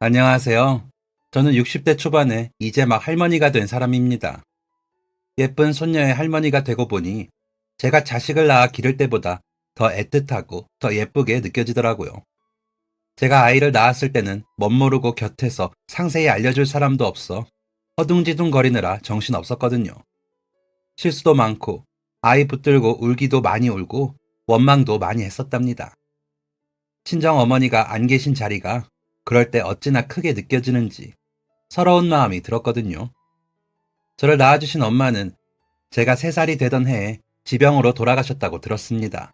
안녕하세요. 저는 60대 초반에 이제 막 할머니가 된 사람입니다. 예쁜 손녀의 할머니가 되고 보니 제가 자식을 낳아 기를 때보다 더 애틋하고 더 예쁘게 느껴지더라고요. 제가 아이를 낳았을 때는 멋모르고 곁에서 상세히 알려줄 사람도 없어 허둥지둥 거리느라 정신 없었거든요. 실수도 많고 아이 붙들고 울기도 많이 울고 원망도 많이 했었답니다. 친정 어머니가 안 계신 자리가 그럴 때 어찌나 크게 느껴지는지 서러운 마음이 들었거든요. 저를 낳아주신 엄마는 제가 3살이 되던 해에 지병으로 돌아가셨다고 들었습니다.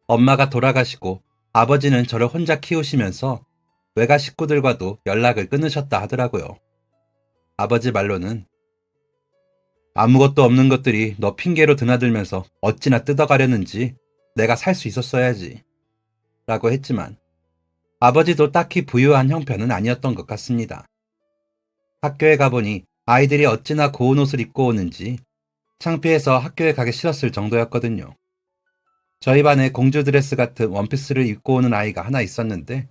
엄마가 돌아가시고 아버지는 저를 혼자 키우시면서 외가 식구들과도 연락을 끊으셨다 하더라고요. 아버지 말로는 아무것도 없는 것들이 너 핑계로 드나들면서 어찌나 뜯어가려는지 내가 살 수 있었어야지 라고 했지만 아버지도 딱히 부유한 형편은 아니었던 것 같습니다. 학교에 가보니 아이들이 어찌나 고운 옷을 입고 오는지 창피해서 학교에 가기 싫었을 정도였거든요. 저희 반에 공주 드레스 같은 원피스를 입고 오는 아이가 하나 있었는데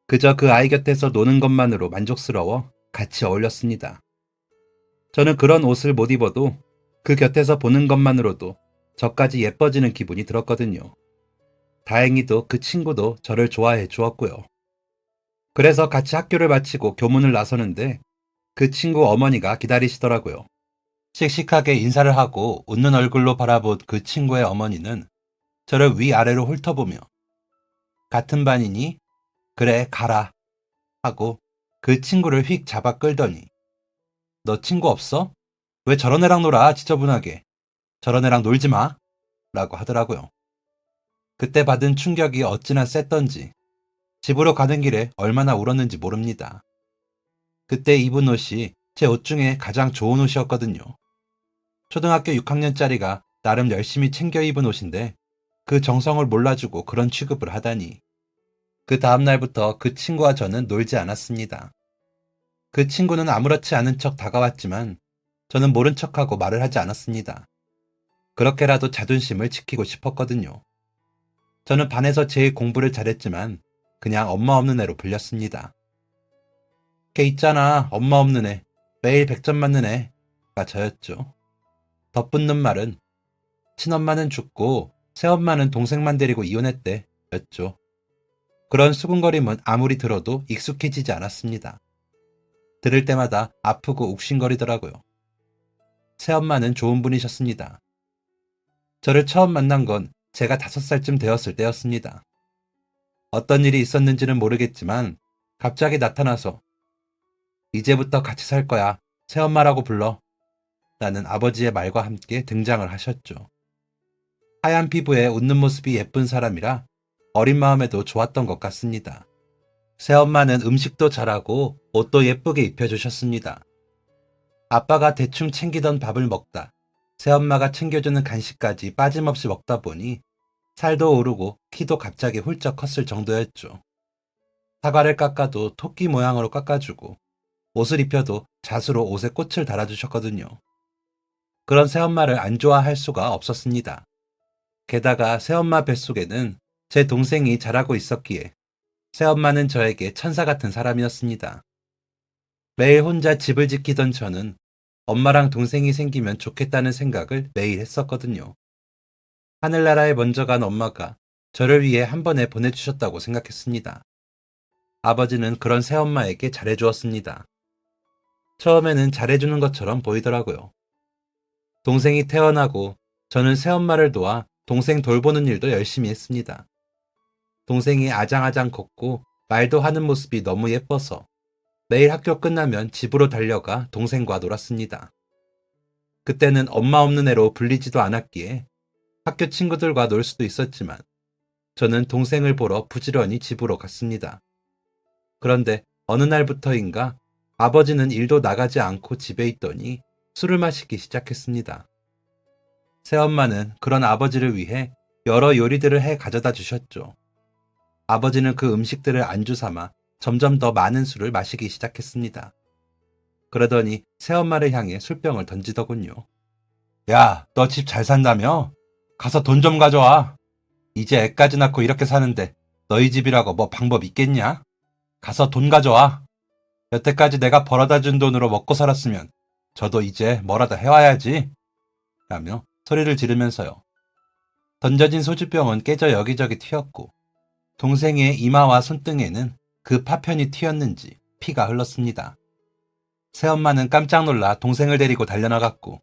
그저 그 아이 곁에서 노는 것만으로 만족스러워 같이 어울렸습니다. 저는 그런 옷을 못 입어도 그 곁에서 보는 것만으로도 저까지 예뻐지는 기분이 들었거든요. 다행히도 그 친구도 저를 좋아해 주었고요. 그래서 같이 학교를 마치고 교문을 나서는데 그 친구 어머니가 기다리시더라고요. 씩씩하게 인사를 하고 웃는 얼굴로 바라본 그 친구의 어머니는 저를 위아래로 훑어보며 같은 반이니? 그래 가라 하고 그 친구를 휙 잡아 끌더니 너 친구 없어? 왜 저런 애랑 놀아 지저분하게. 저런 애랑 놀지 마 라고 하더라고요. 그때 받은 충격이 어찌나 셌던지 집으로 가는 길에 얼마나 울었는지 모릅니다. 그때 입은 옷이 제 옷 중에 가장 좋은 옷이었거든요. 초등학교 6학년짜리가 나름 열심히 챙겨 입은 옷인데 그 정성을 몰라주고 그런 취급을 하다니. 그 다음날부터 그 친구와 저는 놀지 않았습니다. 그 친구는 아무렇지 않은 척 다가왔지만 저는 모른 척하고 말을 하지 않았습니다. 그렇게라도 자존심을 지키고 싶었거든요. 저는 반에서 제일 공부를 잘했지만 그냥 엄마 없는 애로 불렸습니다. 걔 있잖아, 엄마 없는 애. 매일 100점 맞는 애가 저였죠. 덧붙는 말은 친엄마는 죽고 새엄마는 동생만 데리고 이혼했대 였죠. 그런 수군거림은 아무리 들어도 익숙해지지 않았습니다. 들을 때마다 아프고 욱신거리더라고요. 새엄마는 좋은 분이셨습니다. 저를 처음 만난 건 제가 5살쯤 되었을 때였습니다. 어떤 일이 있었는지는 모르겠지만 갑자기 나타나서 이제부터 같이 살 거야. 새엄마라고 불러. 라는 아버지의 말과 함께 등장을 하셨죠. 하얀 피부에 웃는 모습이 예쁜 사람이라 어린 마음에도 좋았던 것 같습니다. 새엄마는 음식도 잘하고 옷도 예쁘게 입혀주셨습니다. 아빠가 대충 챙기던 밥을 먹다 새엄마가 챙겨주는 간식까지 빠짐없이 먹다 보니 살도 오르고 키도 갑자기 훌쩍 컸을 정도였죠. 사과를 깎아도 토끼 모양으로 깎아주고 옷을 입혀도 잣으로 옷에 꽃을 달아주셨거든요. 그런 새엄마를 안 좋아할 수가 없었습니다. 게다가 새엄마 뱃속에는 제 동생이 자라고 있었기에 새엄마는 저에게 천사 같은 사람이었습니다. 매일 혼자 집을 지키던 저는 엄마랑 동생이 생기면 좋겠다는 생각을 매일 했었거든요. 하늘나라에 먼저 간 엄마가 저를 위해 한 번에 보내주셨다고 생각했습니다. 아버지는 그런 새엄마에게 잘해주었습니다. 처음에는 잘해주는 것처럼 보이더라고요. 동생이 태어나고 저는 새엄마를 도와 동생 돌보는 일도 열심히 했습니다. 동생이 아장아장 걷고 말도 하는 모습이 너무 예뻐서 매일 학교 끝나면 집으로 달려가 동생과 놀았습니다. 그때는 엄마 없는 애로 불리지도 않았기에 학교 친구들과 놀 수도 있었지만 저는 동생을 보러 부지런히 집으로 갔습니다. 그런데 어느 날부터인가 아버지는 일도 나가지 않고 집에 있더니 술을 마시기 시작했습니다. 새엄마는 그런 아버지를 위해 여러 요리들을 해 가져다 주셨죠. 아버지는 그 음식들을 안주 삼아 점점 더 많은 술을 마시기 시작했습니다. 그러더니 새엄마를 향해 술병을 던지더군요. 야, 너 집 잘 산다며? 가서 돈 좀 가져와. 이제 애까지 낳고 이렇게 사는데 너희 집이라고 뭐 방법 있겠냐? 가서 돈 가져와. 여태까지 내가 벌어다 준 돈으로 먹고 살았으면 저도 이제 뭐라도 해와야지. 라며 소리를 지르면서요. 던져진 소주병은 깨져 여기저기 튀었고 동생의 이마와 손등에는 그 파편이 튀었는지 피가 흘렀습니다. 새엄마는 깜짝 놀라 동생을 데리고 달려나갔고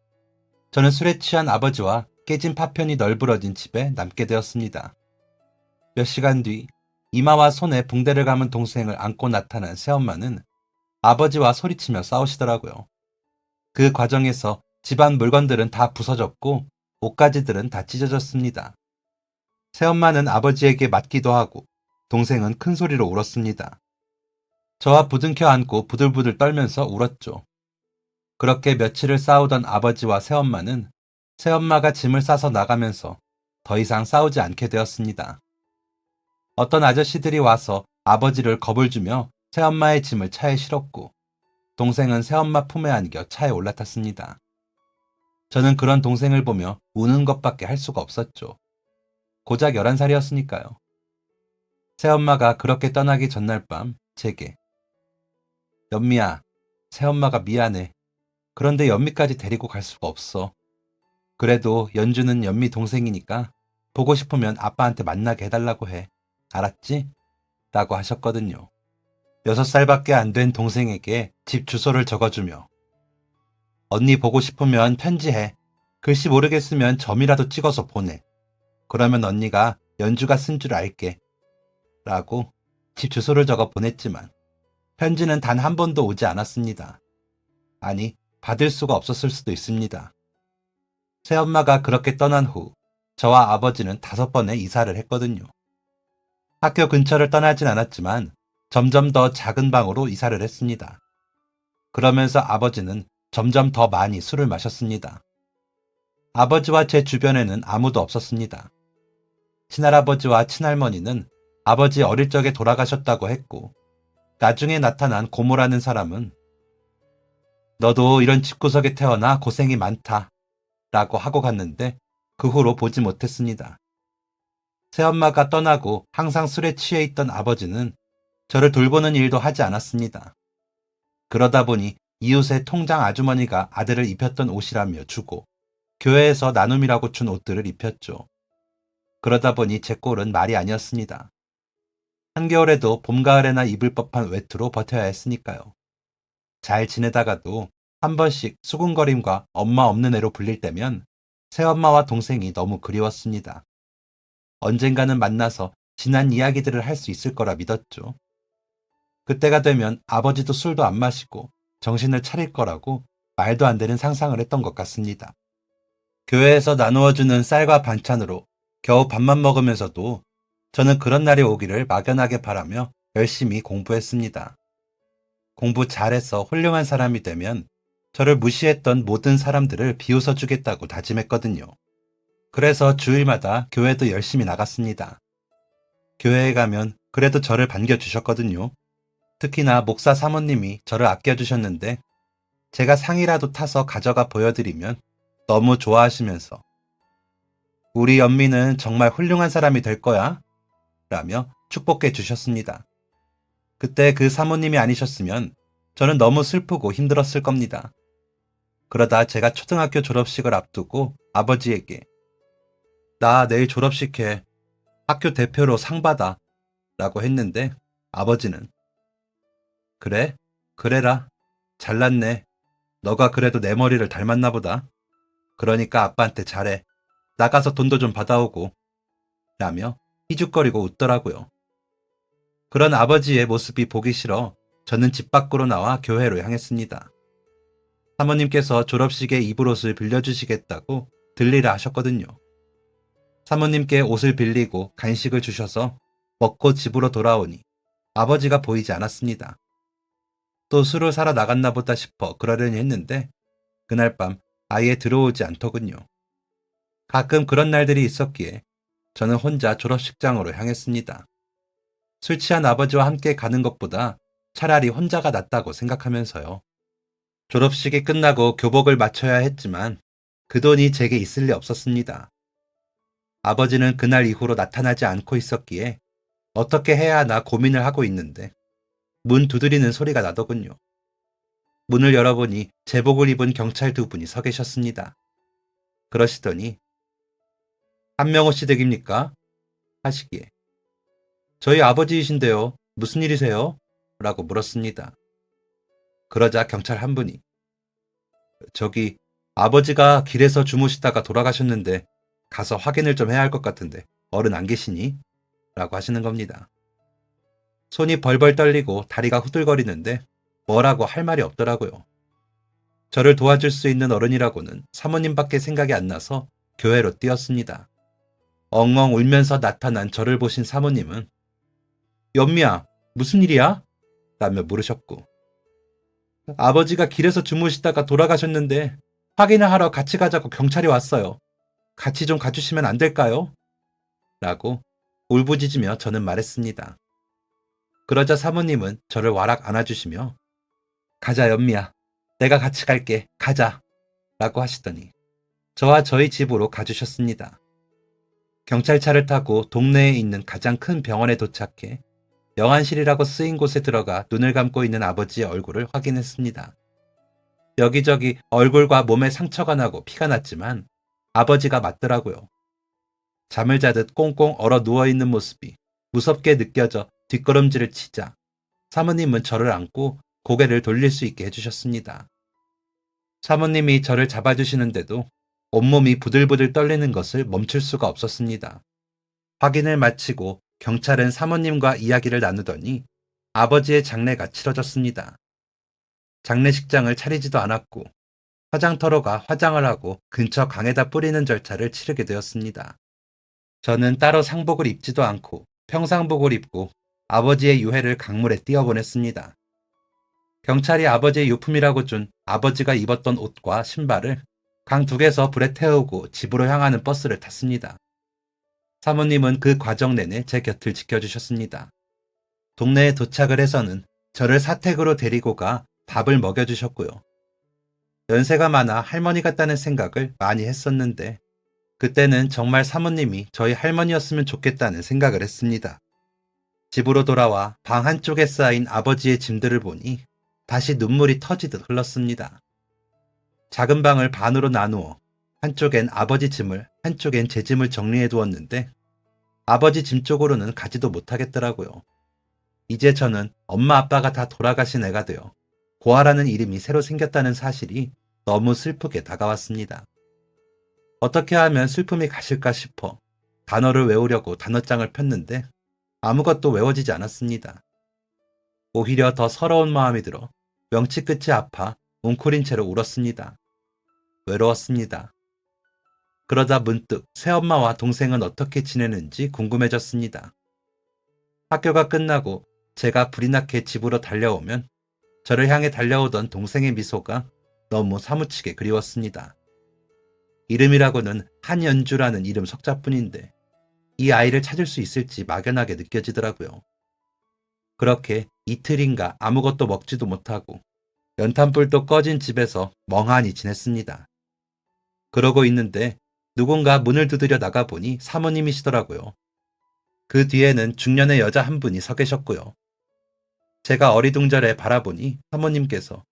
저는 술에 취한 아버지와 깨진 파편이 널브러진 집에 남게 되었습니다. 몇 시간 뒤 이마와 손에 붕대를 감은 동생을 안고 나타난 새엄마는 아버지와 소리치며 싸우시더라고요. 그 과정에서 집안 물건들은 다 부서졌고 옷가지들은 다 찢어졌습니다. 새엄마는 아버지에게 맞기도 하고 동생은 큰 소리로 울었습니다. 저와 부둥켜 안고 부들부들 떨면서 울었죠. 그렇게 며칠을 싸우던 아버지와 새엄마는 새엄마가 짐을 싸서 나가면서 더 이상 싸우지 않게 되었습니다. 어떤 아저씨들이 와서 아버지를 겁을 주며 새엄마의 짐을 차에 실었고 동생은 새엄마 품에 안겨 차에 올라탔습니다. 저는 그런 동생을 보며 우는 것밖에 할 수가 없었죠. 고작 11살이었으니까요. 새엄마가 그렇게 떠나기 전날 밤 제게 연미야, 새엄마가 미안해. 그런데 연미까지 데리고 갈 수가 없어. 그래도 연주는 연미 동생이니까 보고 싶으면 아빠한테 만나게 해달라고 해. 알았지? 라고 하셨거든요. 6살밖에 안 된 동생에게 집 주소를 적어주며 언니 보고 싶으면 편지해. 글씨 모르겠으면 점이라도 찍어서 보내. 그러면 언니가 연주가 쓴 줄 알게. 라고 집 주소를 적어 보냈지만 편지는 단 한 번도 오지 않았습니다. 아니, 받을 수가 없었을 수도 있습니다. 새엄마가 그렇게 떠난 후 저와 아버지는 5번의 이사를 했거든요. 학교 근처를 떠나진 않았지만 점점 더 작은 방으로 이사를 했습니다. 그러면서 아버지는 점점 더 많이 술을 마셨습니다. 아버지와 제 주변에는 아무도 없었습니다. 친할아버지와 친할머니는 아버지 어릴 적에 돌아가셨다고 했고 나중에 나타난 고모라는 사람은 너도 이런 집구석에 태어나 고생이 많다 라고 하고 갔는데 그 후로 보지 못했습니다. 새엄마가 떠나고 항상 술에 취해 있던 아버지는 저를 돌보는 일도 하지 않았습니다. 그러다 보니 이웃의 통장 아주머니가 아들을 입혔던 옷이라며 주고 교회에서 나눔이라고 준 옷들을 입혔죠. 그러다 보니 제 꼴은 말이 아니었습니다. 한겨울에도 봄, 가을에나 입을 법한 외투로 버텨야 했으니까요. 잘 지내다가도 한 번씩 수군거림과 엄마 없는 애로 불릴 때면 새엄마와 동생이 너무 그리웠습니다. 언젠가는 만나서 지난 이야기들을 할 수 있을 거라 믿었죠. 그때가 되면 아버지도 술도 안 마시고 정신을 차릴 거라고 말도 안 되는 상상을 했던 것 같습니다. 교회에서 나누어주는 쌀과 반찬으로 겨우 밥만 먹으면서도 저는 그런 날이 오기를 막연하게 바라며 열심히 공부했습니다. 공부 잘해서 훌륭한 사람이 되면 저를 무시했던 모든 사람들을 비웃어주겠다고 다짐했거든요. 그래서 주일마다 교회도 열심히 나갔습니다. 교회에 가면 그래도 저를 반겨주셨거든요. 특히나 목사 사모님이 저를 아껴주셨는데 제가 상이라도 타서 가져가 보여드리면 너무 좋아하시면서 우리 연미는 정말 훌륭한 사람이 될 거야 라며 축복해 주셨습니다. 그때 그 사모님이 아니셨으면 저는 너무 슬프고 힘들었을 겁니다. 그러다 제가 초등학교 졸업식을 앞두고 아버지에게 나 내일 졸업식 해. 학교 대표로 상 받아. 라고 했는데 아버지는 그래? 그래라. 잘났네. 너가 그래도 내 머리를 닮았나 보다. 그러니까 아빠한테 잘해. 나가서 돈도 좀 받아오고. 라며 희죽거리고 웃더라고요. 그런 아버지의 모습이 보기 싫어 저는 집 밖으로 나와 교회로 향했습니다. 사모님께서 졸업식에 입을 옷을 빌려주시겠다고 들리라 하셨거든요. 사모님께 옷을 빌리고 간식을 주셔서 먹고 집으로 돌아오니 아버지가 보이지 않았습니다. 또 술을 사러 나갔나 보다 싶어 그러려니 했는데 그날 밤 아예 들어오지 않더군요. 가끔 그런 날들이 있었기에 저는 혼자 졸업식장으로 향했습니다. 술 취한 아버지와 함께 가는 것보다 차라리 혼자가 낫다고 생각하면서요. 졸업식이 끝나고 교복을 맞춰야 했지만 그 돈이 제게 있을 리 없었습니다. 아버지는 그날 이후로 나타나지 않고 있었기에 어떻게 해야 하나 고민을 하고 있는데 문 두드리는 소리가 나더군요. 문을 열어보니 제복을 입은 경찰 두 분이 서 계셨습니다. 그러시더니 한명호 씨 댁입니까? 하시기에 저희 아버지이신데요. 무슨 일이세요? 라고 물었습니다. 그러자 경찰 한 분이 저기 아버지가 길에서 주무시다가 돌아가셨는데 가서 확인을 좀 해야 할 것 같은데 어른 안 계시니? 라고 하시는 겁니다. 손이 벌벌 떨리고 다리가 후들거리는데 뭐라고 할 말이 없더라고요. 저를 도와줄 수 있는 어른이라고는 사모님밖에 생각이 안 나서 교회로 뛰었습니다. 엉엉 울면서 나타난 저를 보신 사모님은 연미야, 무슨 일이야? 라며 물으셨고 아버지가 길에서 주무시다가 돌아가셨는데 확인을 하러 같이 가자고 경찰이 왔어요. 같이 좀 가주시면 안 될까요? 라고 울부짖으며 저는 말했습니다. 그러자 사모님은 저를 와락 안아주시며 가자 연미야. 내가 같이 갈게. 가자. 라고 하시더니 저와 저희 집으로 가주셨습니다. 경찰차를 타고 동네에 있는 가장 큰 병원에 도착해 영안실이라고 쓰인 곳에 들어가 눈을 감고 있는 아버지의 얼굴을 확인했습니다. 여기저기 얼굴과 몸에 상처가 나고 피가 났지만 아버지가 맞더라고요. 잠을 자듯 꽁꽁 얼어 누워있는 모습이 무섭게 느껴져 뒷걸음질을 치자 사모님은 저를 안고 고개를 돌릴 수 있게 해주셨습니다. 사모님이 저를 잡아주시는데도 온몸이 부들부들 떨리는 것을 멈출 수가 없었습니다. 확인을 마치고 경찰은 사모님과 이야기를 나누더니 아버지의 장례가 치러졌습니다. 장례식장을 차리지도 않았고 화장터로 가 화장을 하고 근처 강에다 뿌리는 절차를 치르게 되었습니다. 저는 따로 상복을 입지도 않고 평상복을 입고 아버지의 유해를 강물에 띄어보냈습니다. 경찰이 아버지의 유품이라고 준 아버지가 입었던 옷과 신발을 강 두 개에서 불에 태우고 집으로 향하는 버스를 탔습니다. 사모님은 그 과정 내내 제 곁을 지켜주셨습니다. 동네에 도착을 해서는 저를 사택으로 데리고 가 밥을 먹여주셨고요. 연세가 많아 할머니 같다는 생각을 많이 했었는데 그때는 정말 사모님이 저희 할머니였으면 좋겠다는 생각을 했습니다. 집으로 돌아와 방 한쪽에 쌓인 아버지의 짐들을 보니 다시 눈물이 터지듯 흘렀습니다. 작은 방을 반으로 나누어 한쪽엔 아버지 짐을 한쪽엔 제 짐을 정리해 두었는데 아버지 짐 쪽으로는 가지도 못하겠더라고요. 이제 저는 엄마 아빠가 다 돌아가신 애가 되어 고아라는 이름이 새로 생겼다는 사실이 너무 슬프게 다가왔습니다. 어떻게 하면 슬픔이 가실까 싶어 단어를 외우려고 단어장을 폈는데 아무것도 외워지지 않았습니다. 오히려 더 서러운 마음이 들어 명치 끝이 아파 웅크린 채로 울었습니다. 외로웠습니다. 그러다 문득 새엄마와 동생은 어떻게 지내는지 궁금해졌습니다. 학교가 끝나고 제가 불이 나게 집으로 달려오면 저를 향해 달려오던 동생의 미소가 너무 사무치게 그리웠습니다. 이름이라고는 한연주라는 이름 석자뿐인데 이 아이를 찾을 수 있을지 막연하게 느껴지더라고요. 그렇게 이틀인가 아무것도 먹지도 못하고 연탄불도 꺼진 집에서 멍하니 지냈습니다. 그러고 있는데 누군가 문을 두드려 나가보니 사모님이시더라고요. 그 뒤에는 중년의 여자 한 분이 서 계셨고요. 제가 어리둥절해 바라보니 사모님께서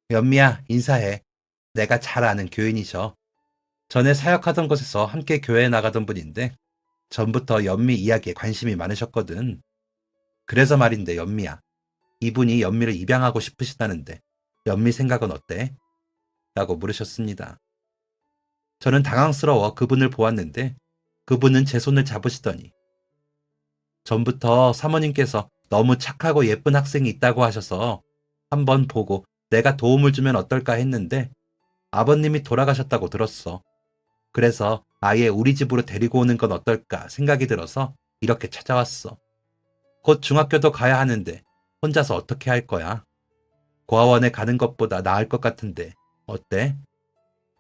연미야 인사해. 내가 잘 아는 교인이셔. 전에 사역하던 곳에서 함께 교회에 나가던 분인데 전부터 연미 이야기에 관심이 많으셨거든. 그래서 말인데 연미야. 이분이 연미를 입양하고 싶으시다는데 연미 생각은 어때? 라고 물으셨습니다. 저는 당황스러워 그분을 보았는데 그분은 제 손을 잡으시더니 전부터 사모님께서 너무 착하고 예쁜 학생이 있다고 하셔서 한번 보고 내가 도움을 주면 어떨까 했는데 아버님이 돌아가셨다고 들었어. 그래서 아예 우리 집으로 데리고 오는 건 어떨까 생각이 들어서 이렇게 찾아왔어. 곧 중학교도 가야 하는데 혼자서 어떻게 할 거야? 고아원에 가는 것보다 나을 것 같은데 어때?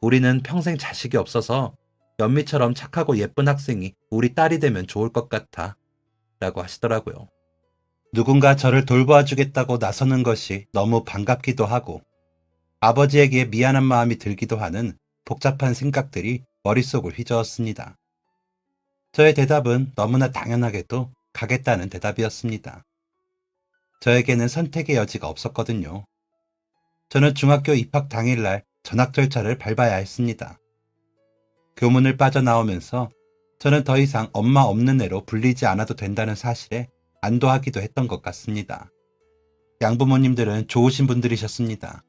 우리는 평생 자식이 없어서 연미처럼 착하고 예쁜 학생이 우리 딸이 되면 좋을 것 같아. 라고 하시더라고요. 누군가 저를 돌보아주겠다고 나서는 것이 너무 반갑기도 하고 아버지에게 미안한 마음이 들기도 하는 복잡한 생각들이 머릿속을 휘저었습니다. 저의 대답은 너무나 당연하게도 가겠다는 대답이었습니다. 저에게는 선택의 여지가 없었거든요. 저는 중학교 입학 당일날 전학 절차를 밟아야 했습니다. 교문을 빠져나오면서 저는 더 이상 엄마 없는 애로 불리지 않아도 된다는 사실에 안도하기도 했던 것 같습니다. 양부모님들은 좋으신 분들이셨습니다.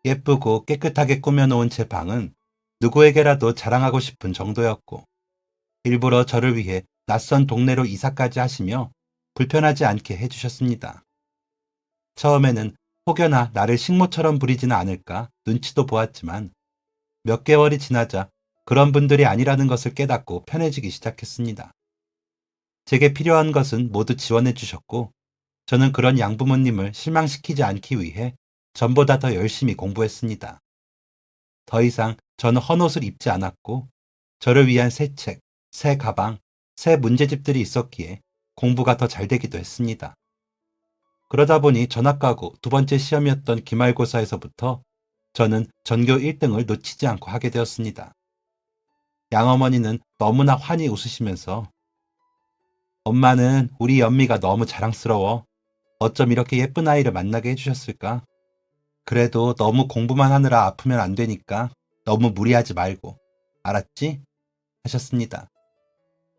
예쁘고 깨끗하게 꾸며놓은 제 방은 누구에게라도 자랑하고 싶은 정도였고, 일부러 저를 위해 낯선 동네로 이사까지 하시며 불편하지 않게 해주셨습니다. 처음에는 혹여나 나를 식모처럼 부리지는 않을까 눈치도 보았지만 몇 개월이 지나자 그런 분들이 아니라는 것을 깨닫고 편해지기 시작했습니다. 제게 필요한 것은 모두 지원해 주셨고, 저는 그런 양부모님을 실망시키지 않기 위해 전보다 더 열심히 공부했습니다. 더 이상 저는 헌옷을 입지 않았고, 저를 위한 새 책, 새 가방, 새 문제집들이 있었기에 공부가 더 잘 되기도 했습니다. 그러다 보니 전학 가고 두 번째 시험이었던 기말고사에서부터 저는 전교 1등을 놓치지 않고 하게 되었습니다. 양어머니는 너무나 환히 웃으시면서 엄마는 우리 연미가 너무 자랑스러워. 어쩜 이렇게 예쁜 아이를 만나게 해주셨을까? 그래도 너무 공부만 하느라 아프면 안 되니까 너무 무리하지 말고. 알았지? 하셨습니다.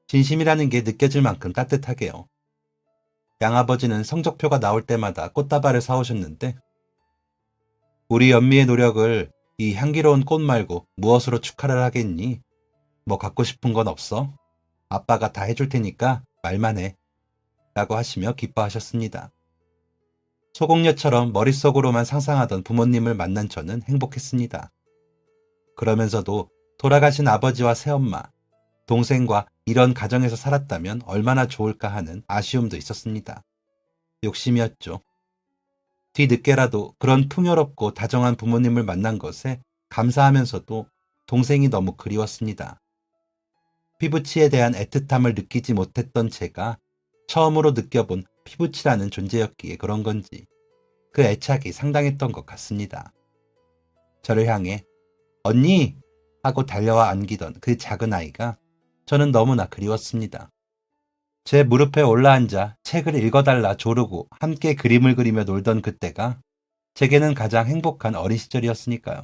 진심이라는 게 느껴질 만큼 따뜻하게요. 양아버지는 성적표가 나올 때마다 꽃다발을 사오셨는데 우리 연미의 노력을 이 향기로운 꽃 말고 무엇으로 축하를 하겠니? 뭐 갖고 싶은 건 없어? 아빠가 다 해줄 테니까 말만 해. 라고 하시며 기뻐하셨습니다. 소공녀처럼 머릿속으로만 상상하던 부모님을 만난 저는 행복했습니다. 그러면서도 돌아가신 아버지와 새엄마, 동생과 이런 가정에서 살았다면 얼마나 좋을까 하는 아쉬움도 있었습니다. 욕심이었죠. 뒤늦게라도 그런 풍요롭고 다정한 부모님을 만난 것에 감사하면서도 동생이 너무 그리웠습니다. 피부치에 대한 애틋함을 느끼지 못했던 제가 처음으로 느껴본 피부치라는 존재였기에 그런 건지 그 애착이 상당했던 것 같습니다. 저를 향해 언니! 하고 달려와 안기던 그 작은 아이가 저는 너무나 그리웠습니다. 제 무릎에 올라앉아 책을 읽어달라 조르고 함께 그림을 그리며 놀던 그때가 제게는 가장 행복한 어린 시절이었으니까요.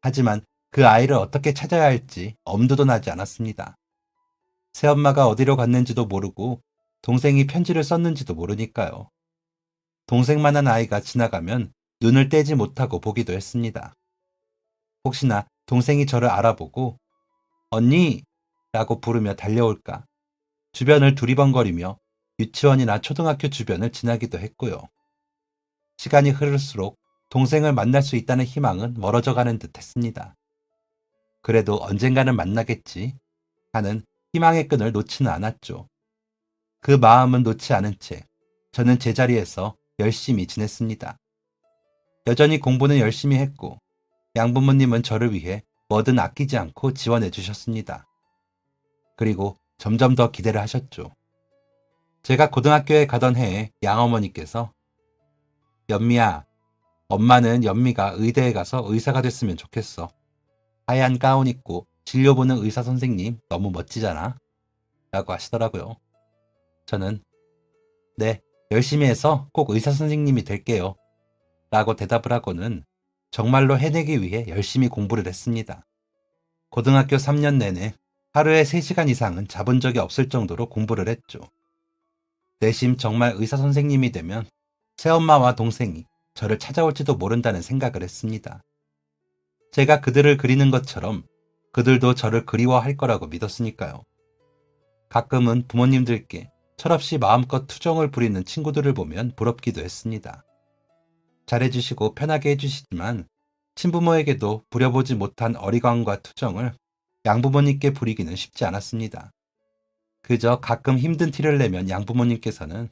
하지만 그 아이를 어떻게 찾아야 할지 엄두도 나지 않았습니다. 새엄마가 어디로 갔는지도 모르고 동생이 편지를 썼는지도 모르니까요. 동생만한 아이가 지나가면 눈을 떼지 못하고 보기도 했습니다. 혹시나 동생이 저를 알아보고 언니! 라고 부르며 달려올까 주변을 두리번거리며 유치원이나 초등학교 주변을 지나기도 했고요. 시간이 흐를수록 동생을 만날 수 있다는 희망은 멀어져 가는 듯 했습니다. 그래도 언젠가는 만나겠지 하는 희망의 끈을 놓지는 않았죠. 그 마음은 놓지 않은 채 저는 제자리에서 열심히 지냈습니다. 여전히 공부는 열심히 했고 양부모님은 저를 위해 뭐든 아끼지 않고 지원해 주셨습니다. 그리고 점점 더 기대를 하셨죠. 제가 고등학교에 가던 해에 양어머니께서 연미야, 엄마는 연미가 의대에 가서 의사가 됐으면 좋겠어. 하얀 가운 입고 진료 보는 의사 선생님 너무 멋지잖아. 라고 하시더라고요. 저는 네, 열심히 해서 꼭 의사 선생님이 될게요. 라고 대답을 하고는 정말로 해내기 위해 열심히 공부를 했습니다. 고등학교 3년 내내 하루에 3시간 이상은 자본 적이 없을 정도로 공부를 했죠. 내심 정말 의사 선생님이 되면 새엄마와 동생이 저를 찾아올지도 모른다는 생각을 했습니다. 제가 그들을 그리는 것처럼 그들도 저를 그리워할 거라고 믿었으니까요. 가끔은 부모님들께 철없이 마음껏 투정을 부리는 친구들을 보면 부럽기도 했습니다. 잘해주시고 편하게 해주시지만 친부모에게도 부려보지 못한 어리광과 투정을 양부모님께 부리기는 쉽지 않았습니다. 그저 가끔 힘든 티를 내면 양부모님께서는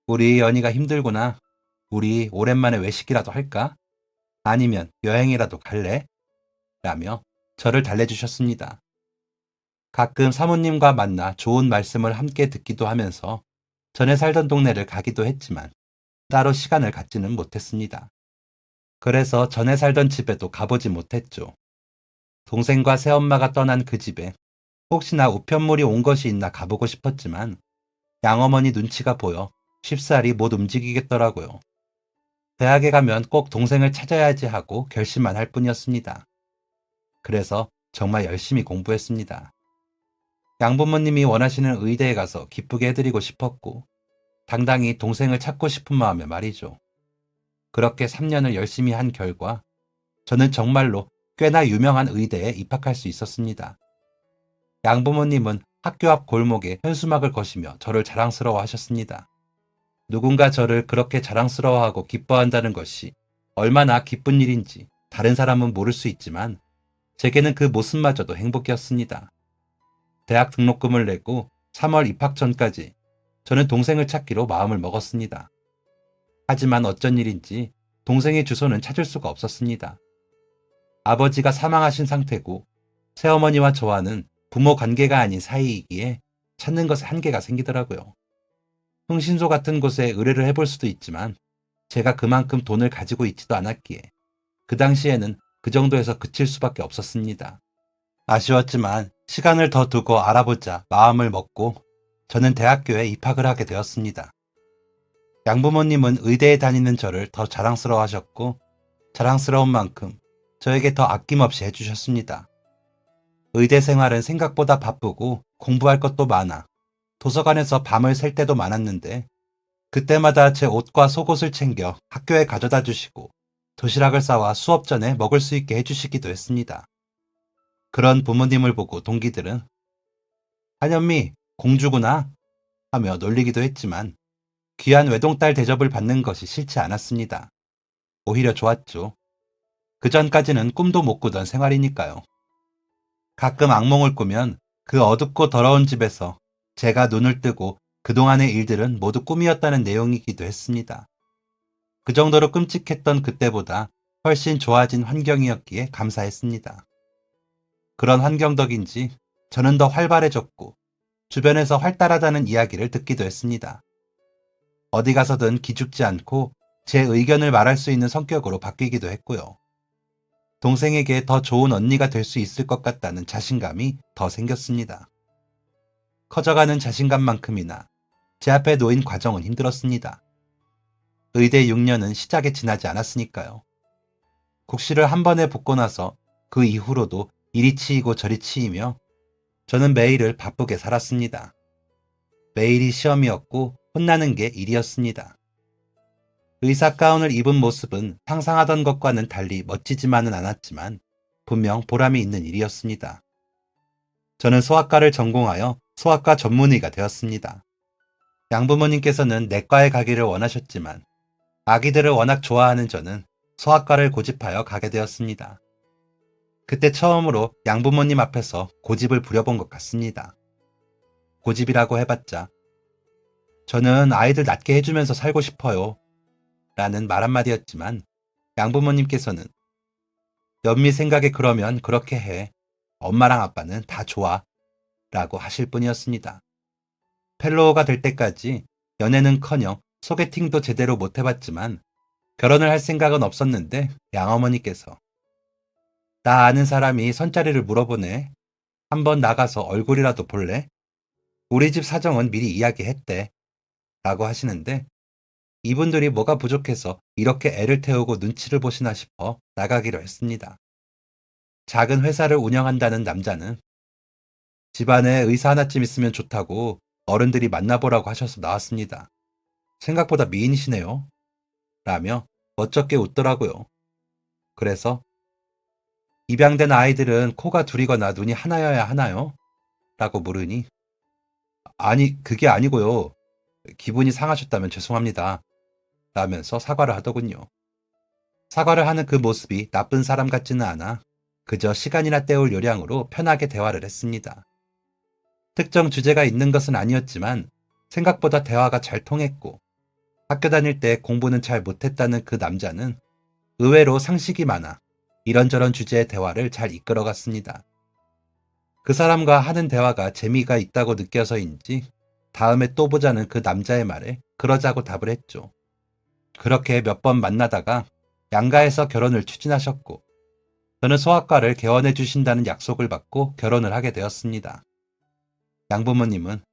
우리 연희가 힘들구나. 우리 오랜만에 외식이라도 할까? 아니면 여행이라도 갈래? 라며 저를 달래주셨습니다. 가끔 사모님과 만나 좋은 말씀을 함께 듣기도 하면서 전에 살던 동네를 가기도 했지만 따로 시간을 갖지는 못했습니다. 그래서 전에 살던 집에도 가보지 못했죠. 동생과 새엄마가 떠난 그 집에 혹시나 우편물이 온 것이 있나 가보고 싶었지만 양어머니 눈치가 보여 쉽사리 못 움직이겠더라고요. 대학에 가면 꼭 동생을 찾아야지 하고 결심만 할 뿐이었습니다. 그래서 정말 열심히 공부했습니다. 양부모님이 원하시는 의대에 가서 기쁘게 해드리고 싶었고, 당당히 동생을 찾고 싶은 마음에 말이죠. 그렇게 3년을 열심히 한 결과, 저는 정말로 꽤나 유명한 의대에 입학할 수 있었습니다. 양부모님은 학교 앞 골목에 현수막을 거시며 저를 자랑스러워 하셨습니다. 누군가 저를 그렇게 자랑스러워하고 기뻐한다는 것이 얼마나 기쁜 일인지 다른 사람은 모를 수 있지만 제게는 그 모습마저도 행복이었습니다. 대학 등록금을 내고 3월 입학 전까지 저는 동생을 찾기로 마음을 먹었습니다. 하지만 어쩐 일인지 동생의 주소는 찾을 수가 없었습니다. 아버지가 사망하신 상태고 새어머니와 저와는 부모 관계가 아닌 사이이기에 찾는 것에 한계가 생기더라고요. 흥신소 같은 곳에 의뢰를 해볼 수도 있지만 제가 그만큼 돈을 가지고 있지도 않았기에 그 당시에는 그 정도에서 그칠 수밖에 없었습니다. 아쉬웠지만 시간을 더 두고 알아보자 마음을 먹고 저는 대학교에 입학을 하게 되었습니다. 양부모님은 의대에 다니는 저를 더 자랑스러워하셨고 자랑스러운 만큼 저에게 더 아낌없이 해주셨습니다. 의대 생활은 생각보다 바쁘고 공부할 것도 많아 도서관에서 밤을 샐 때도 많았는데 그때마다 제 옷과 속옷을 챙겨 학교에 가져다 주시고 도시락을 싸와 수업 전에 먹을 수 있게 해주시기도 했습니다. 그런 부모님을 보고 동기들은 한현미 공주구나 하며 놀리기도 했지만 귀한 외동딸 대접을 받는 것이 싫지 않았습니다. 오히려 좋았죠. 그 전까지는 꿈도 못 꾸던 생활이니까요. 가끔 악몽을 꾸면 그 어둡고 더러운 집에서 제가 눈을 뜨고 그동안의 일들은 모두 꿈이었다는 내용이기도 했습니다. 그 정도로 끔찍했던 그때보다 훨씬 좋아진 환경이었기에 감사했습니다. 그런 환경 덕인지 저는 더 활발해졌고 주변에서 활달하다는 이야기를 듣기도 했습니다. 어디 가서든 기죽지 않고 제 의견을 말할 수 있는 성격으로 바뀌기도 했고요. 동생에게 더 좋은 언니가 될 수 있을 것 같다는 자신감이 더 생겼습니다. 커져가는 자신감만큼이나 제 앞에 놓인 과정은 힘들었습니다. 의대 6년은 시작에 지나지 않았으니까요. 국시를 한 번에 붙고 나서 그 이후로도 이리 치이고 저리 치이며 저는 매일을 바쁘게 살았습니다. 매일이 시험이었고 혼나는 게 일이었습니다. 의사 가운을 입은 모습은 상상하던 것과는 달리 멋지지만은 않았지만 분명 보람이 있는 일이었습니다. 저는 소아과를 전공하여 소아과 전문의가 되었습니다. 양부모님께서는 내과에 가기를 원하셨지만 아기들을 워낙 좋아하는 저는 소아과를 고집하여 가게 되었습니다. 그때 처음으로 양부모님 앞에서 고집을 부려본 것 같습니다. 고집이라고 해봤자 저는 아이들 낫게 해주면서 살고 싶어요 라는 말 한마디였지만 양부모님께서는 연미 생각에 그러면 그렇게 해. 엄마랑 아빠는 다 좋아 라고 하실 뿐이었습니다. 펠로우가 될 때까지 연애는커녕 소개팅도 제대로 못 해봤지만 결혼을 할 생각은 없었는데 양어머니께서 나 아는 사람이 선자리를 물어보네. 한번 나가서 얼굴이라도 볼래? 우리 집 사정은 미리 이야기했대. 라고 하시는데 이분들이 뭐가 부족해서 이렇게 애를 태우고 눈치를 보시나 싶어 나가기로 했습니다. 작은 회사를 운영한다는 남자는 집안에 의사 하나쯤 있으면 좋다고 어른들이 만나보라고 하셔서 나왔습니다. 생각보다 미인이시네요. 라며 멋쩍게 웃더라고요. 그래서 입양된 아이들은 코가 둘이거나 눈이 하나여야 하나요? 라고 물으니 아니 그게 아니고요. 기분이 상하셨다면 죄송합니다. 라면서 사과를 하더군요. 사과를 하는 그 모습이 나쁜 사람 같지는 않아 그저 시간이나 때울 요량으로 편하게 대화를 했습니다. 특정 주제가 있는 것은 아니었지만 생각보다 대화가 잘 통했고 학교 다닐 때 공부는 잘 못했다는 그 남자는 의외로 상식이 많아 이런저런 주제의 대화를 잘 이끌어갔습니다. 그 사람과 하는 대화가 재미가 있다고 느껴서인지 다음에 또 보자는 그 남자의 말에 그러자고 답을 했죠. 그렇게 몇 번 만나다가 양가에서 결혼을 추진하셨고 저는 소아과를 개원해 주신다는 약속을 받고 결혼을 하게 되었습니다. 양부모님은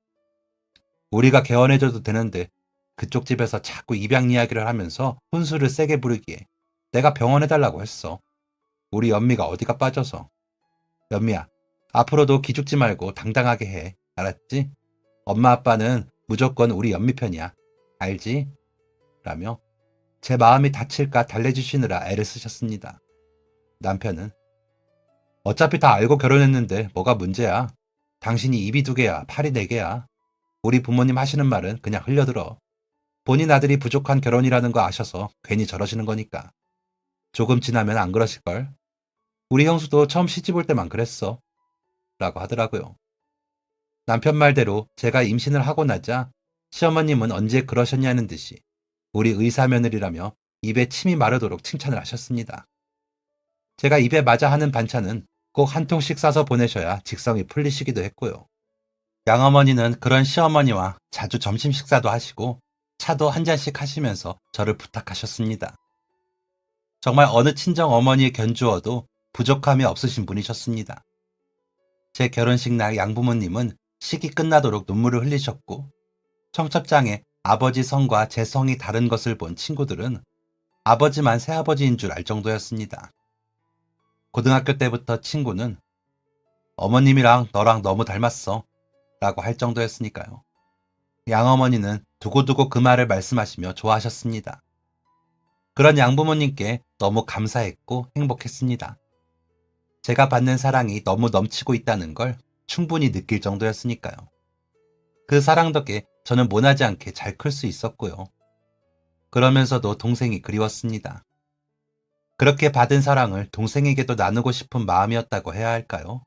우리가 개원해줘도 되는데 그쪽 집에서 자꾸 입양 이야기를 하면서 혼수를 세게 부르기에 내가 병원해달라고 했어. 우리 연미가 어디가 빠져서. 연미야, 앞으로도 기죽지 말고 당당하게 해. 알았지? 엄마 아빠는 무조건 우리 연미 편이야. 알지? 라며 제 마음이 다칠까 달래주시느라 애를 쓰셨습니다. 남편은 어차피 다 알고 결혼했는데 뭐가 문제야. 당신이 입이 2개야, 팔이 4개야. 우리 부모님 하시는 말은 그냥 흘려들어. 본인 아들이 부족한 결혼이라는 거 아셔서 괜히 저러시는 거니까. 조금 지나면 안 그러실걸? 우리 형수도 처음 시집 올 때만 그랬어. 라고 하더라고요. 남편 말대로 제가 임신을 하고 나자 시어머님은 언제 그러셨냐는 듯이 우리 의사 며느리라며 입에 침이 마르도록 칭찬을 하셨습니다. 제가 입에 맞아 하는 반찬은 꼭 한 통씩 싸서 보내셔야 직성이 풀리시기도 했고요. 양어머니는 그런 시어머니와 자주 점심 식사도 하시고 차도 한 잔씩 하시면서 저를 부탁하셨습니다. 정말 어느 친정 어머니에 견주어도 부족함이 없으신 분이셨습니다. 제 결혼식 날 양부모님은 식이 끝나도록 눈물을 흘리셨고 청첩장에 아버지 성과 제 성이 다른 것을 본 친구들은 아버지만 새아버지인 줄 알 정도였습니다. 고등학교 때부터 친구는 어머님이랑 너랑 너무 닮았어 라고 할 정도였으니까요. 양어머니는 두고두고 그 말을 말씀하시며 좋아하셨습니다. 그런 양부모님께 너무 감사했고 행복했습니다. 제가 받는 사랑이 너무 넘치고 있다는 걸 충분히 느낄 정도였으니까요. 그 사랑 덕에 저는 모나지 않게 잘 클 수 있었고요. 그러면서도 동생이 그리웠습니다. 그렇게 받은 사랑을 동생에게도 나누고 싶은 마음이었다고 해야 할까요?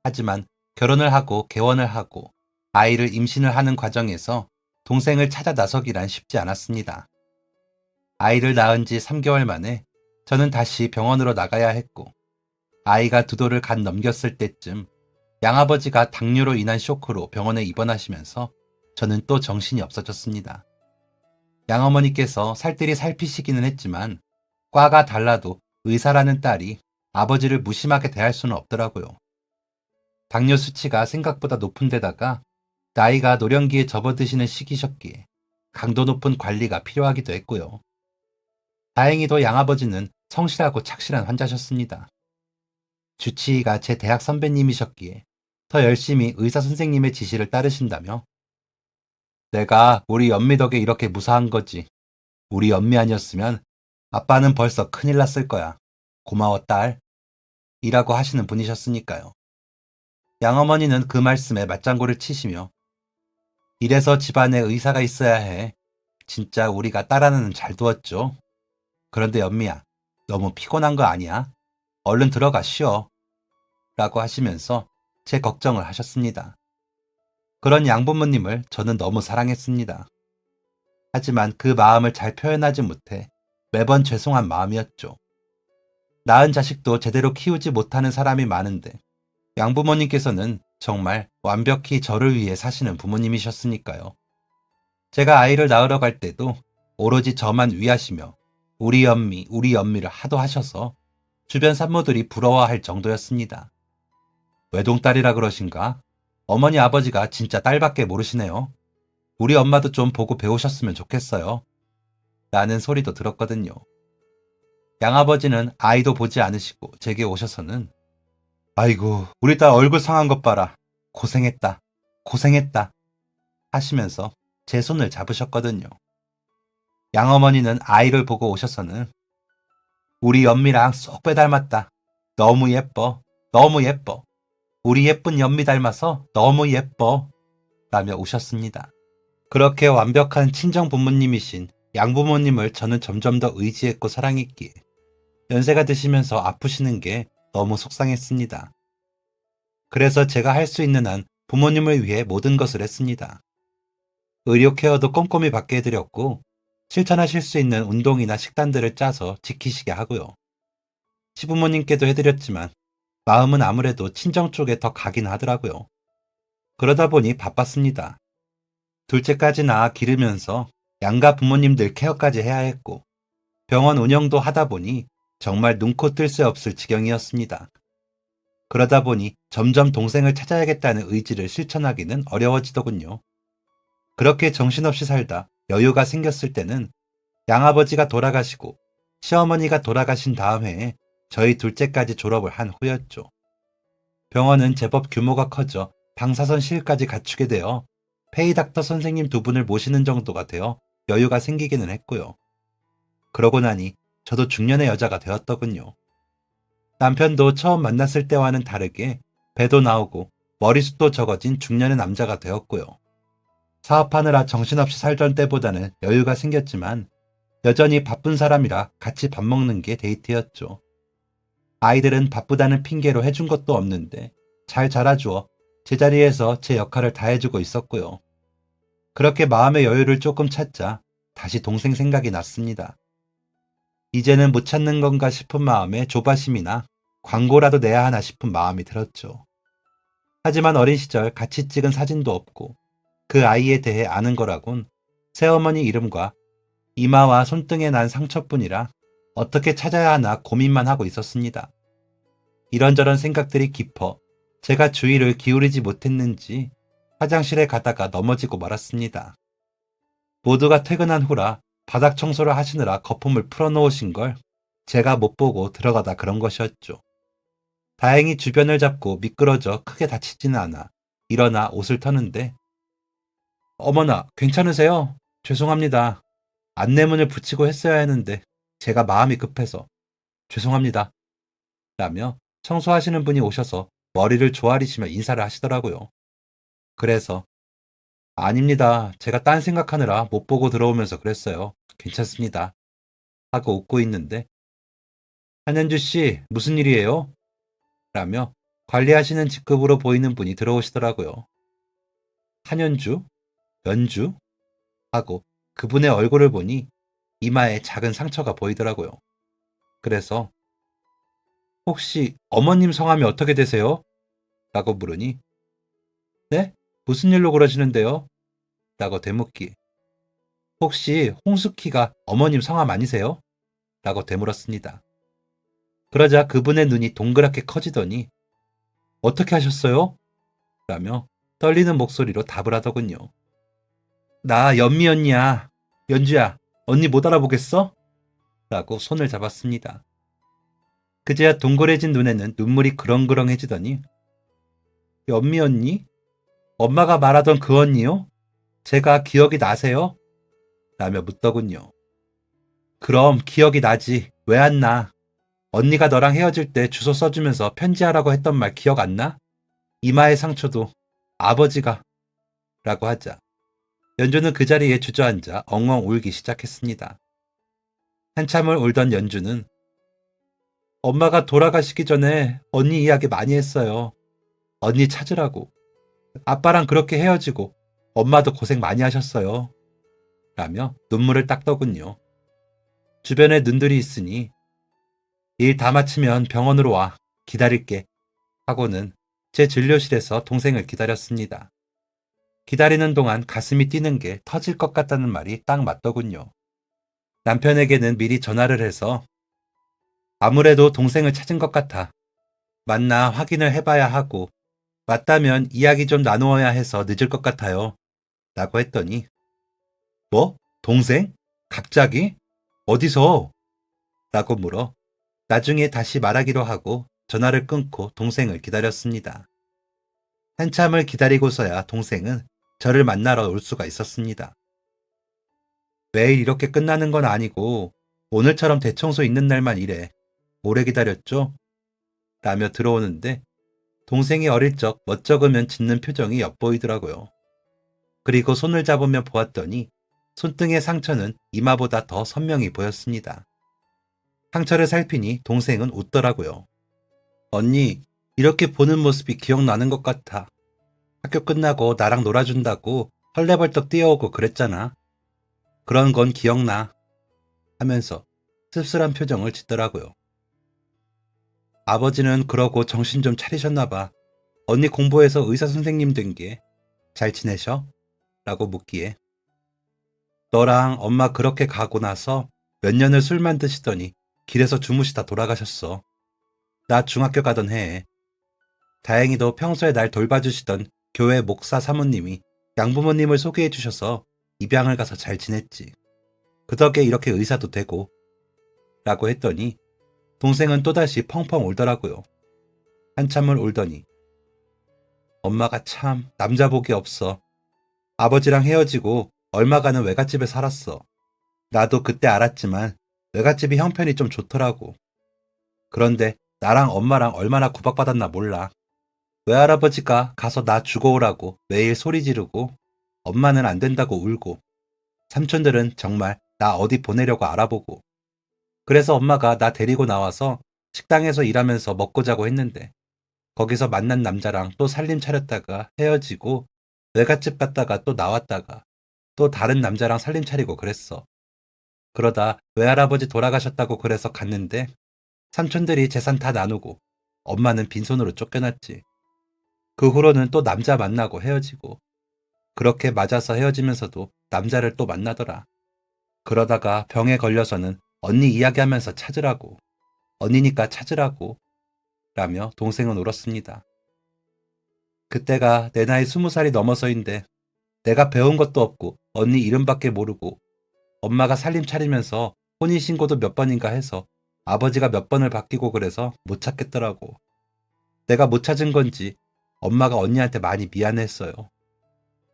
하지만 결혼을 하고 개원을 하고 아이를 임신을 하는 과정에서 동생을 찾아 나서기란 쉽지 않았습니다. 아이를 낳은 지 3개월 만에 저는 다시 병원으로 나가야 했고 아이가 2돌을 갓 넘겼을 때쯤 양아버지가 당뇨로 인한 쇼크로 병원에 입원하시면서 저는 또 정신이 없어졌습니다. 양어머니께서 살뜰히 살피시기는 했지만 과가 달라도 의사라는 딸이 아버지를 무심하게 대할 수는 없더라고요. 당뇨 수치가 생각보다 높은 데다가 나이가 노령기에 접어드시는 시기셨기에 강도 높은 관리가 필요하기도 했고요. 다행히도 양아버지는 성실하고 착실한 환자셨습니다. 주치의가 제 대학 선배님이셨기에 더 열심히 의사 선생님의 지시를 따르신다며 내가 우리 연미 덕에 이렇게 무사한 거지. 우리 연미 아니었으면 아빠는 벌써 큰일 났을 거야. 고마워 딸. 이라고 하시는 분이셨으니까요. 양어머니는 그 말씀에 맞장구를 치시며 이래서 집안에 의사가 있어야 해. 진짜 우리가 딸 하나는 잘 두었죠. 그런데 연미야, 너무 피곤한 거 아니야? 얼른 들어가 쉬어. 라고 하시면서 제 걱정을 하셨습니다. 그런 양부모님을 저는 너무 사랑했습니다. 하지만 그 마음을 잘 표현하지 못해 매번 죄송한 마음이었죠. 낳은 자식도 제대로 키우지 못하는 사람이 많은데 양부모님께서는 정말 완벽히 저를 위해 사시는 부모님이셨으니까요. 제가 아이를 낳으러 갈 때도 오로지 저만 위하시며 우리 연미를 하도 하셔서 주변 산모들이 부러워할 정도였습니다. 외동딸이라 그러신가? 어머니 아버지가 진짜 딸밖에 모르시네요. 우리 엄마도 좀 보고 배우셨으면 좋겠어요. 라는 소리도 들었거든요. 양아버지는 아이도 보지 않으시고 제게 오셔서는 아이고 우리 딸 얼굴 상한 것 봐라. 고생했다. 고생했다. 하시면서 제 손을 잡으셨거든요. 양어머니는 아이를 보고 오셔서는 우리 연미랑 쏙 빼닮았다. 너무 예뻐. 너무 예뻐. 우리 예쁜 연미 닮아서 너무 예뻐. 라며 우셨습니다. 그렇게 완벽한 친정 부모님이신 양부모님을 저는 점점 더 의지했고 사랑했기에 연세가 드시면서 아프시는 게 너무 속상했습니다. 그래서 제가 할 수 있는 한 부모님을 위해 모든 것을 했습니다. 의료 케어도 꼼꼼히 받게 해드렸고 실천하실 수 있는 운동이나 식단들을 짜서 지키시게 하고요. 시부모님께도 해드렸지만 마음은 아무래도 친정 쪽에 더 가긴 하더라고요. 그러다 보니 바빴습니다. 둘째까지 낳아 기르면서 양가 부모님들 케어까지 해야 했고 병원 운영도 하다 보니 정말 눈코 뜰 새 없을 지경이었습니다. 그러다 보니 점점 동생을 찾아야겠다는 의지를 실천하기는 어려워지더군요. 그렇게 정신없이 살다 여유가 생겼을 때는 양아버지가 돌아가시고 시어머니가 돌아가신 다음 해에 저희 둘째까지 졸업을 한 후였죠. 병원은 제법 규모가 커져 방사선실까지 갖추게 되어 페이닥터 선생님 두 분을 모시는 정도가 되어 여유가 생기기는 했고요. 그러고 나니 저도 중년의 여자가 되었더군요. 남편도 처음 만났을 때와는 다르게 배도 나오고 머리숱도 적어진 중년의 남자가 되었고요. 사업하느라 정신없이 살던 때보다는 여유가 생겼지만 여전히 바쁜 사람이라 같이 밥 먹는 게 데이트였죠. 아이들은 바쁘다는 핑계로 해준 것도 없는데 잘 자라주어 제자리에서 제 역할을 다 해주고 있었고요. 그렇게 마음의 여유를 조금 찾자 다시 동생 생각이 났습니다. 이제는 못 찾는 건가 싶은 마음에 조바심이나 광고라도 내야 하나 싶은 마음이 들었죠. 하지만 어린 시절 같이 찍은 사진도 없고 그 아이에 대해 아는 거라곤 새어머니 이름과 이마와 손등에 난 상처뿐이라 어떻게 찾아야 하나 고민만 하고 있었습니다. 이런저런 생각들이 깊어 제가 주의를 기울이지 못했는지 화장실에 가다가 넘어지고 말았습니다. 모두가 퇴근한 후라 바닥 청소를 하시느라 거품을 풀어놓으신 걸 제가 못 보고 들어가다 그런 것이었죠. 다행히 주변을 잡고 미끄러져 크게 다치지는 않아 일어나 옷을 터는데 어머나 괜찮으세요? 죄송합니다. 안내문을 붙이고 했어야 했는데 제가 마음이 급해서 죄송합니다. 라며 청소하시는 분이 오셔서 머리를 조아리시며 인사를 하시더라고요. 그래서 아닙니다. 제가 딴 생각하느라 못 보고 들어오면서 그랬어요. 괜찮습니다. 하고 웃고 있는데 한현주 씨 무슨 일이에요? 라며 관리하시는 직급으로 보이는 분이 들어오시더라고요. 한현주? 연주? 하고 그분의 얼굴을 보니 이마에 작은 상처가 보이더라고요. 그래서 혹시 어머님 성함이 어떻게 되세요? 라고 물으니 네? 무슨 일로 그러시는데요? 라고 되묻기 혹시 홍숙희가 어머님 성함 아니세요? 라고 되물었습니다. 그러자 그분의 눈이 동그랗게 커지더니 어떻게 하셨어요? 라며 떨리는 목소리로 답을 하더군요. 나 연미 언니야. 연주야, 언니 못 알아보겠어? 라고 손을 잡았습니다. 그제야 동그래진 눈에는 눈물이 그렁그렁해지더니 연미 언니? 엄마가 말하던 그 언니요? 제가 기억이 나세요? 라며 묻더군요. 그럼 기억이 나지. 왜 안 나? 언니가 너랑 헤어질 때 주소 써주면서 편지하라고 했던 말 기억 안 나? 이마의 상처도 아버지가 라고 하자 연주는 그 자리에 주저앉아 엉엉 울기 시작했습니다. 한참을 울던 연주는 엄마가 돌아가시기 전에 언니 이야기 많이 했어요. 언니 찾으라고. 아빠랑 그렇게 헤어지고 엄마도 고생 많이 하셨어요. 라며 눈물을 닦더군요. 주변에 눈들이 있으니 일 다 마치면 병원으로 와. 기다릴게. 하고는 제 진료실에서 동생을 기다렸습니다. 기다리는 동안 가슴이 뛰는 게 터질 것 같다는 말이 딱 맞더군요. 남편에게는 미리 전화를 해서 아무래도 동생을 찾은 것 같아. 맞나 확인을 해봐야 하고 맞다면 이야기 좀 나누어야 해서 늦을 것 같아요. 라고 했더니 뭐? 동생? 갑자기? 어디서? 라고 물어 나중에 다시 말하기로 하고 전화를 끊고 동생을 기다렸습니다. 한참을 기다리고서야 동생은 저를 만나러 올 수가 있었습니다. 매일 이렇게 끝나는 건 아니고 오늘처럼 대청소 있는 날만 이래. 오래 기다렸죠? 라며 들어오는데 동생이 어릴 적 멋쩍으면 짖는 표정이 엿보이더라고요. 그리고 손을 잡으며 보았더니 손등의 상처는 이마보다 더 선명히 보였습니다. 상처를 살피니 동생은 웃더라고요. 언니, 이렇게 보는 모습이 기억나는 것 같아. 학교 끝나고 나랑 놀아준다고 헐레벌떡 뛰어오고 그랬잖아. 그런 건 기억나. 하면서 씁쓸한 표정을 짓더라고요. 아버지는 그러고 정신 좀 차리셨나 봐. 언니 공부해서 의사 선생님 된 게 잘 지내셔? 라고 묻기에 너랑 엄마 그렇게 가고 나서 몇 년을 술만 드시더니 길에서 주무시다 돌아가셨어. 나 중학교 가던 해에. 다행히도 평소에 날 돌봐주시던 교회 목사 사모님이 양부모님을 소개해 주셔서 입양을 가서 잘 지냈지. 그 덕에 이렇게 의사도 되고 라고 했더니 동생은 또다시 펑펑 울더라고요. 한참을 울더니 엄마가 참 남자 복이 없어. 아버지랑 헤어지고 얼마간은 외갓집에 살았어. 나도 그때 알았지만 외갓집이 형편이 좀 좋더라고. 그런데 나랑 엄마랑 얼마나 구박받았나 몰라. 외할아버지가 가서 나 죽어오라고 매일 소리 지르고 엄마는 안 된다고 울고 삼촌들은 정말 나 어디 보내려고 알아보고 그래서 엄마가 나 데리고 나와서 식당에서 일하면서 먹고 자고 했는데 거기서 만난 남자랑 또 살림 차렸다가 헤어지고 외갓집 갔다가 또 나왔다가 또 다른 남자랑 살림 차리고 그랬어. 그러다 외할아버지 돌아가셨다고 그래서 갔는데 삼촌들이 재산 다 나누고 엄마는 빈손으로 쫓겨났지. 그 후로는 또 남자 만나고 헤어지고 그렇게 맞아서 헤어지면서도 남자를 또 만나더라. 그러다가 병에 걸려서는 언니 이야기하면서 찾으라고, 언니니까 찾으라고 라며 동생은 울었습니다. 그때가 내 나이 20살이 넘어서인데 내가 배운 것도 없고 언니 이름밖에 모르고 엄마가 살림 차리면서 혼인신고도 몇 번인가 해서 아버지가 몇 번을 바뀌고 그래서 못 찾겠더라고. 내가 못 찾은 건지 엄마가 언니한테 많이 미안했어요.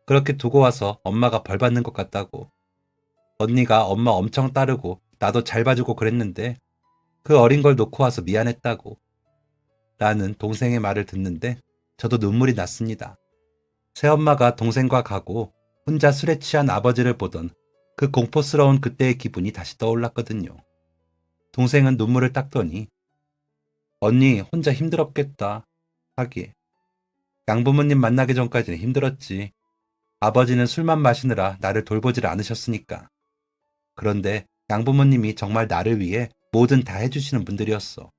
그렇게 두고 와서 엄마가 벌 받는 것 같다고. 언니가 엄마 엄청 따르고 나도 잘 봐주고 그랬는데 그 어린 걸 놓고 와서 미안했다고. 라는 동생의 말을 듣는데 저도 눈물이 났습니다. 새엄마가 동생과 가고 혼자 술에 취한 아버지를 보던 그 공포스러운 그때의 기분이 다시 떠올랐거든요. 동생은 눈물을 닦더니 언니 혼자 힘들었겠다 하기에 양부모님 만나기 전까지는 힘들었지. 아버지는 술만 마시느라 나를 돌보질 않으셨으니까. 그런데 양부모님이 정말 나를 위해 뭐든 다 해주시는 분들이었어.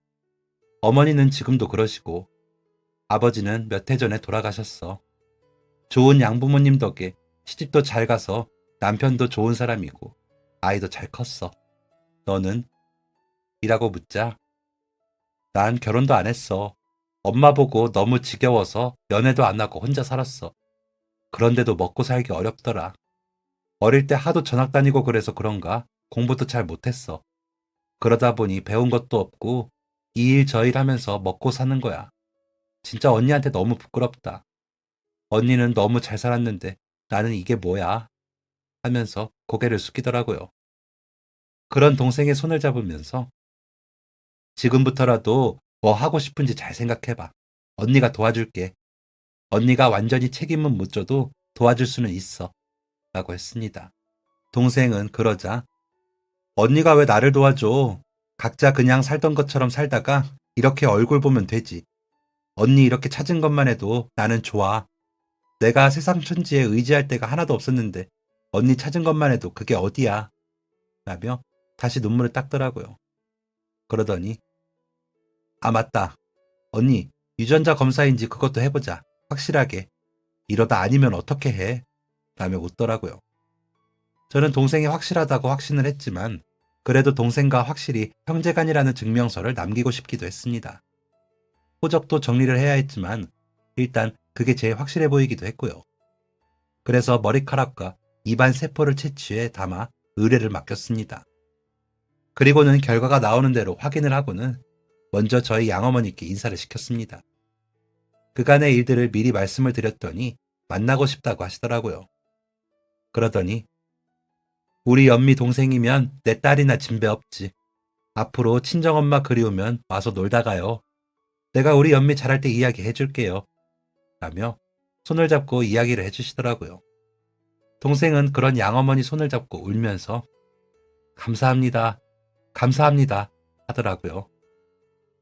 어머니는 지금도 그러시고 아버지는 몇 해 전에 돌아가셨어. 좋은 양부모님 덕에 시집도 잘 가서 남편도 좋은 사람이고 아이도 잘 컸어. 너는? 이라고 묻자 난 결혼도 안 했어. 엄마 보고 너무 지겨워서 연애도 안 하고 혼자 살았어. 그런데도 먹고 살기 어렵더라. 어릴 때 하도 전학 다니고 그래서 그런가 공부도 잘 못했어. 그러다 보니 배운 것도 없고 이 일 저 일 하면서 먹고 사는 거야. 진짜 언니한테 너무 부끄럽다. 언니는 너무 잘 살았는데 나는 이게 뭐야? 하면서 고개를 숙이더라고요. 그런 동생의 손을 잡으면서 지금부터라도 뭐 하고 싶은지 잘 생각해봐. 언니가 도와줄게. 언니가 완전히 책임은 못 져도 도와줄 수는 있어. 라고 했습니다. 동생은 그러자 언니가 왜 나를 도와줘? 각자 그냥 살던 것처럼 살다가 이렇게 얼굴 보면 되지. 언니 이렇게 찾은 것만 해도 나는 좋아. 내가 세상 천지에 의지할 데가 하나도 없었는데 언니 찾은 것만 해도 그게 어디야? 라며 다시 눈물을 닦더라고요. 그러더니 아 맞다. 언니 유전자 검사인지 그것도 해보자. 확실하게. 이러다 아니면 어떻게 해? 라며 웃더라고요. 저는 동생이 확실하다고 확신을 했지만 그래도 동생과 확실히 형제간이라는 증명서를 남기고 싶기도 했습니다. 호적도 정리를 해야 했지만 일단 그게 제일 확실해 보이기도 했고요. 그래서 머리카락과 입안 세포를 채취해 담아 의뢰를 맡겼습니다. 그리고는 결과가 나오는 대로 확인을 하고는 먼저 저희 양어머니께 인사를 시켰습니다. 그간의 일들을 미리 말씀을 드렸더니 만나고 싶다고 하시더라고요. 그러더니 우리 연미 동생이면 내 딸이나 진배 없지. 앞으로 친정엄마 그리우면 와서 놀다 가요. 내가 우리 연미 잘할 때 이야기 해줄게요. 라며 손을 잡고 이야기를 해주시더라고요. 동생은 그런 양어머니 손을 잡고 울면서 감사합니다. 감사합니다. 하더라고요.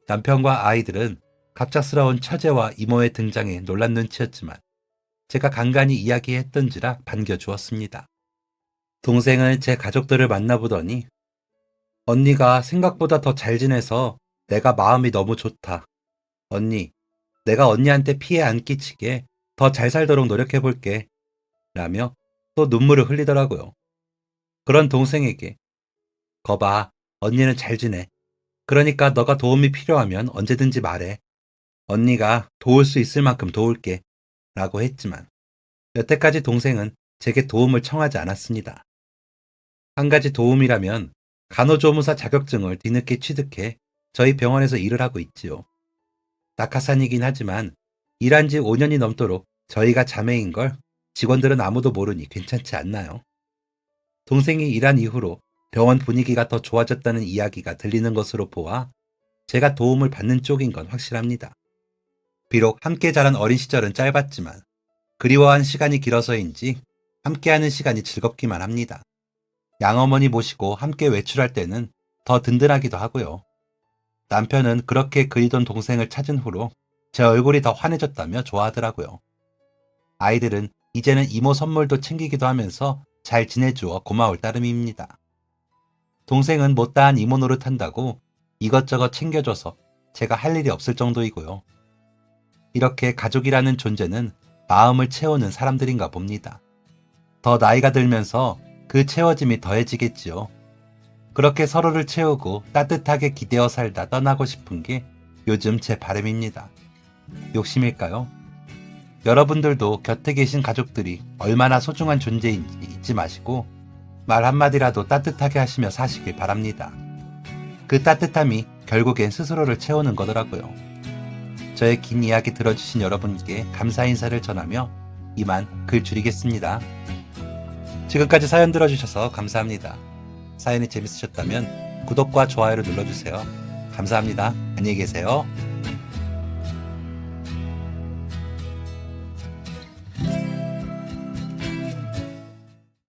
남편과 아이들은 갑작스러운 처제와 이모의 등장에 놀란 눈치였지만 제가 간간히 이야기했던지라 반겨주었습니다. 동생은 제 가족들을 만나보더니 언니가 생각보다 더 잘 지내서 내가 마음이 너무 좋다. 언니, 내가 언니한테 피해 안 끼치게 더 잘 살도록 노력해볼게. 라며 또 눈물을 흘리더라고요. 그런 동생에게 거봐, 언니는 잘 지내. 그러니까 너가 도움이 필요하면 언제든지 말해. 언니가 도울 수 있을 만큼 도울게. 라고 했지만 여태까지 동생은 제게 도움을 청하지 않았습니다. 한 가지 도움이라면 간호조무사 자격증을 뒤늦게 취득해 저희 병원에서 일을 하고 있지요. 낙하산이긴 하지만 일한 지 5년이 넘도록 저희가 자매인 걸 직원들은 아무도 모르니 괜찮지 않나요? 동생이 일한 이후로 병원 분위기가 더 좋아졌다는 이야기가 들리는 것으로 보아 제가 도움을 받는 쪽인 건 확실합니다. 비록 함께 자란 어린 시절은 짧았지만 그리워한 시간이 길어서인지 함께하는 시간이 즐겁기만 합니다. 양어머니 모시고 함께 외출할 때는 더 든든하기도 하고요. 남편은 그렇게 그리던 동생을 찾은 후로 제 얼굴이 더 환해졌다며 좋아하더라고요. 아이들은 이제는 이모 선물도 챙기기도 하면서 잘 지내주어 고마울 따름입니다. 동생은 못다한 이모 노릇한다고 이것저것 챙겨줘서 제가 할 일이 없을 정도이고요. 이렇게 가족이라는 존재는 마음을 채우는 사람들인가 봅니다. 더 나이가 들면서 그 채워짐이 더해지겠지요. 그렇게 서로를 채우고 따뜻하게 기대어 살다 떠나고 싶은 게 요즘 제 바람입니다. 욕심일까요? 여러분들도 곁에 계신 가족들이 얼마나 소중한 존재인지 잊지 마시고 말 한마디라도 따뜻하게 하시며 사시길 바랍니다. 그 따뜻함이 결국엔 스스로를 채우는 거더라고요. 저의 긴 이야기 들어주신 여러분께 감사 인사를 전하며 이만 글 줄이겠습니다. 지금까지 사연 들어주셔서 감사합니다. 사연이 재밌으셨다면 구독과 좋아요를 눌러주세요. 감사합니다. 안녕히 계세요.